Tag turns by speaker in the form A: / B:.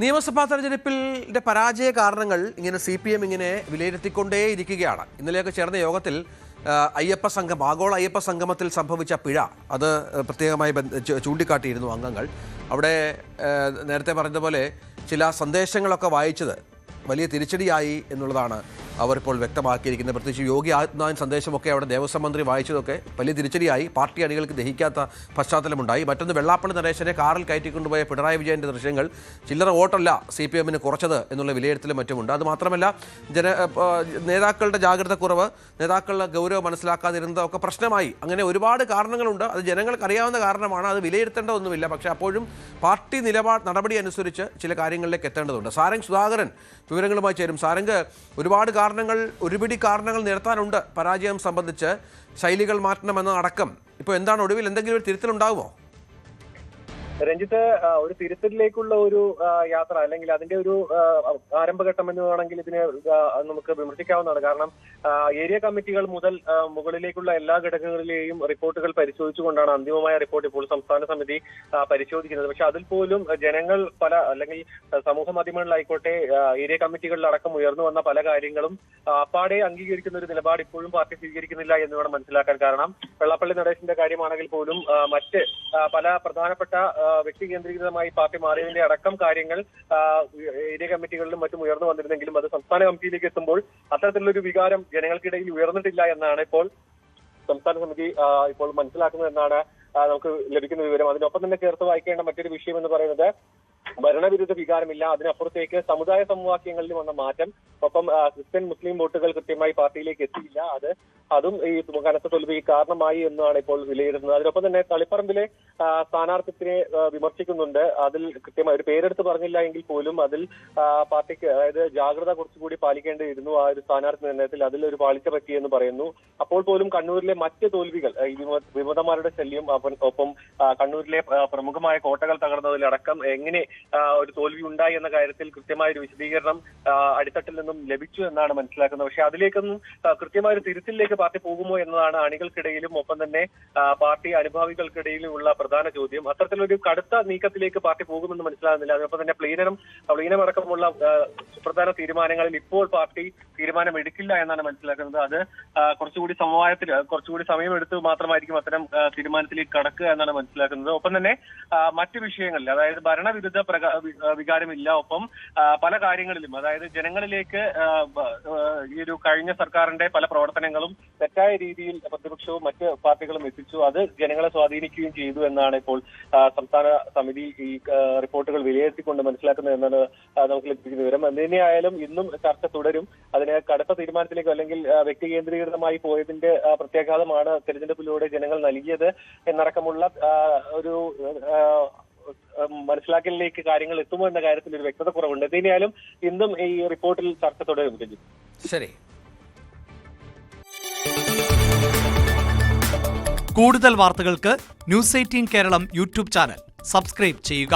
A: നിയമസഭാ തെരഞ്ഞെടുപ്പിന്റെ പരാജയ കാരണങ്ങൾ ഇങ്ങനെ CPM ഇങ്ങനെ വിലയിരുത്തിക്കൊണ്ടേയിരിക്കുകയാണ്. ഇന്നലെയൊക്കെ ചേർന്ന യോഗത്തിൽ അയ്യപ്പ സംഘം ആഗോള അയ്യപ്പ സംഗമത്തിൽ സംഭവിച്ച പിഴ അത് പ്രത്യേകമായി ചൂണ്ടിക്കാട്ടിയിരുന്നു അംഗങ്ങൾ. അവിടെ നേരത്തെ പറഞ്ഞതുപോലെ ചില സന്ദേശങ്ങളൊക്കെ വായിച്ചത് വലിയ തിരിച്ചടിയായി എന്നുള്ളതാണ് അവരിപ്പോൾ വ്യക്തമാക്കിയിരിക്കുന്നത്. പ്രത്യേകിച്ച് യോഗി ആദിത്യനാഥ് സന്ദേശമൊക്കെ അവിടെ ദേവസ്വം മന്ത്രി വായിച്ചതൊക്കെ വലിയ തിരിച്ചടിയായി. പാർട്ടി അണികൾക്ക് ദഹിക്കാത്ത പശ്ചാത്തലമുണ്ടായി. മറ്റൊന്ന്, വെള്ളാപ്പള്ളി നടേശനെ കാറിൽ കയറ്റിക്കൊണ്ടുപോയ പിണറായി വിജയൻ്റെ ദൃശ്യങ്ങൾ ചില്ലറ വോട്ടല്ല CPM കുറച്ചത് എന്നുള്ള വിലയിരുത്തലും മറ്റുമുണ്ട്. അതുമാത്രമല്ല, നേതാക്കളുടെ ജാഗ്രതക്കുറവ്, നേതാക്കളുടെ ഗൗരവം മനസ്സിലാക്കാതിരുന്നതൊക്കെ പ്രശ്നമായി. അങ്ങനെ ഒരുപാട് കാരണങ്ങളുണ്ട്. അത് ജനങ്ങൾക്ക് അറിയാവുന്ന കാരണമാണ്. അത് വിലയിരുത്തേണ്ടതൊന്നുമില്ല. പക്ഷേ അപ്പോഴും പാർട്ടി നടപടി അനുസരിച്ച് ചില കാര്യങ്ങളിലേക്ക് എത്തേണ്ടതുണ്ട്. സാരംഗ് സുധാകരൻ വിവരങ്ങളുമായി ചേരും. സാരംഗ്, ഒരുപിടി കാരണങ്ങൾ നിരത്താനുണ്ട് പരാജയം സംബന്ധിച്ച്. ശൈലികൾ മാറ്റണമെന്ന അടക്കം ഇപ്പോൾ എന്താണ് ഒടുവിൽ എന്തെങ്കിലും ഒരു തിരുത്തലുണ്ടാകുമോ?
B: രഞ്ജിത്ത്, ഒരു തിരുത്തലിലേക്കുള്ള ഒരു യാത്ര അല്ലെങ്കിൽ അതിന്റെ ഒരു ആരംഭഘട്ടം എന്ന് വേണമെങ്കിൽ ഇതിനെ നമുക്ക് വിമർശിക്കാവുന്നതാണ്. കാരണം ഏരിയ കമ്മിറ്റികൾ മുതൽ മുകളിലേക്കുള്ള എല്ലാ ഘടകങ്ങളിലെയും റിപ്പോർട്ടുകൾ പരിശോധിച്ചുകൊണ്ടാണ് അന്തിമമായ റിപ്പോർട്ട് ഇപ്പോൾ സംസ്ഥാന സമിതി പരിശോധിക്കുന്നത്. പക്ഷെ അതിൽ പോലും ജനങ്ങൾ അല്ലെങ്കിൽ സമൂഹ മാധ്യമങ്ങളിലായിക്കോട്ടെ ഏരിയ കമ്മിറ്റികളിലടക്കം ഉയർന്നു വന്ന പല കാര്യങ്ങളും അപ്പാടെ അംഗീകരിക്കുന്ന ഒരു നിലപാട് ഇപ്പോഴും പാർട്ടി സ്വീകരിക്കുന്നില്ല എന്ന് വേണം മനസ്സിലാക്കാൻ. കാരണം വെള്ളാപ്പള്ളി നടേശന്റെ കാര്യമാണെങ്കിൽ പോലും മറ്റ് പല പ്രധാനപ്പെട്ട വ്യക്തി കേന്ദ്രീകൃതമായി പാർട്ടി മാറിയതിന്റെ അടക്കം കാര്യങ്ങൾ ഏരിയ കമ്മിറ്റികളിലും മറ്റും ഉയർന്നു വന്നിരുന്നെങ്കിലും അത് സംസ്ഥാന കമ്മിറ്റിയിലേക്ക് എത്തുമ്പോൾ അത്തരത്തിലുള്ളൊരു വികാരം ജനങ്ങൾക്കിടയിൽ ഉയർന്നിട്ടില്ല എന്നാണ് ഇപ്പോൾ സംസ്ഥാന സമിതി ഇപ്പോൾ മനസ്സിലാക്കുന്നത് എന്നാണ് നമുക്ക് ലഭിക്കുന്ന വിവരം. അതിനൊപ്പം തന്നെ ചേർത്ത് വായിക്കേണ്ട മറ്റൊരു വിഷയം എന്ന് പറയുന്നത് ഭരണവിരുദ്ധ വികാരമില്ല, അതിനപ്പുറത്തേക്ക് സമുദായ സമവാക്യങ്ങളിൽ വന്ന മാറ്റം, ഒപ്പം ക്രിസ്ത്യൻ മുസ്ലിം വോട്ടുകൾ കൃത്യമായി പാർട്ടിയിലേക്ക് എത്തിയില്ല, അതും ഈ കനത്ത തോൽവി കാരണമായി എന്നാണ് ഇപ്പോൾ വിലയിരുത്തുന്നത്. അതിനൊപ്പം തന്നെ തളിപ്പറമ്പിലെ സ്ഥാനാർത്ഥിത്തിനെ വിമർശിക്കുന്നുണ്ട്. അതിൽ കൃത്യമായി ഒരു പേരെടുത്ത് പറഞ്ഞില്ല എങ്കിൽ പോലും അതിൽ പാർട്ടിക്ക് അതായത് ജാഗ്രത കുറച്ചുകൂടി പാലിക്കേണ്ടിയിരുന്നു ആ ഒരു സ്ഥാനാർത്ഥി നിർണയത്തിൽ. അതിലൊരു പാളിച്ച പറ്റിയെന്ന് പറയുന്നു. അപ്പോൾ പോലും കണ്ണൂരിലെ മറ്റ് തോൽവികൾ, വിമതന്മാരുടെ ശല്യം, ഒപ്പം കണ്ണൂരിലെ പ്രമുഖമായ കോട്ടകൾ തകർന്നതിലടക്കം എങ്ങനെ ഒരു തോൽവി ഉണ്ടായി എന്ന കാര്യത്തിൽ കൃത്യമായ ഒരു വിശദീകരണം അടിത്തട്ടിൽ നിന്നും ലഭിച്ചു എന്നാണ് മനസ്സിലാക്കുന്നത്. പക്ഷെ അതിലേക്കൊന്നും കൃത്യമായ ഒരു തിരുത്തിലേക്ക് പാർട്ടി പോകുമോ എന്നതാണ് അണികൾക്കിടയിലും ഒപ്പം തന്നെ പാർട്ടി അനുഭാവികൾക്കിടയിലുമുള്ള പ്രധാന ചോദ്യം. അത്തരത്തിലൊരു കടുത്ത നീക്കത്തിലേക്ക് പാർട്ടി പോകുമെന്ന് മനസ്സിലാകുന്നില്ല. അതിനൊപ്പം തന്നെ പ്ലീനമടക്കമുള്ള സുപ്രധാന തീരുമാനങ്ങളിൽ ഇപ്പോൾ പാർട്ടി തീരുമാനം എടുക്കില്ല എന്നാണ് മനസ്സിലാക്കുന്നത്. അത് കുറച്ചുകൂടി സമയമെടുത്ത് മാത്രമായിരിക്കും അത്തരം തീരുമാനത്തിലേക്ക് കടക്കുക എന്നാണ് മനസ്സിലാക്കുന്നത്. ഒപ്പം തന്നെ മറ്റു വിഷയങ്ങളിൽ അതായത് ഭരണവിരുദ്ധ വികാരമില്ല, ഒപ്പം പല കാര്യങ്ങളിലും അതായത് ജനങ്ങളിലേക്ക് ഈ ഒരു കഴിഞ്ഞ സർക്കാരിന്റെ പല പ്രവർത്തനങ്ങളും തെറ്റായ രീതിയിൽ പ്രതിപക്ഷവും മറ്റ് പാർട്ടികളും എത്തിച്ചു. അത് ജനങ്ങളെ സ്വാധീനിക്കുകയും ചെയ്തു എന്നാണ് ഇപ്പോൾ സംസ്ഥാന സമിതി ഈ റിപ്പോർട്ടുകൾ വിലയിരുത്തിക്കൊണ്ട് മനസ്സിലാക്കുന്നത് എന്നാണ് നമുക്ക് ലഭിക്കുന്ന വിവരം. എന്തിനെയായാലും ഇന്നും ചർച്ച തുടരും. അതിന് കടുത്ത തീരുമാനത്തിലേക്കോ അല്ലെങ്കിൽ വ്യക്തി കേന്ദ്രീകൃതമായി പോയതിന്റെ പ്രത്യാഘാതമാണ് തെരഞ്ഞെടുപ്പിലൂടെ ജനങ്ങൾ നൽകിയത് എന്നടക്കമുള്ള ഒരു മനസ്സിലാക്കലിലേക്ക് കാര്യങ്ങൾ എത്തുമോ എന്ന കാര്യത്തിൽ ഒരു വ്യക്തത കുറവുണ്ട്. എന്തിനായാലും ഇന്നും ഈ റിപ്പോർട്ടിൽ ചർച്ച തുടരും.
A: ശരി.
C: കൂടുതൽ വാർത്തകൾക്ക് News 18 Keralam YouTube channel subscribe ചെയ്യുക.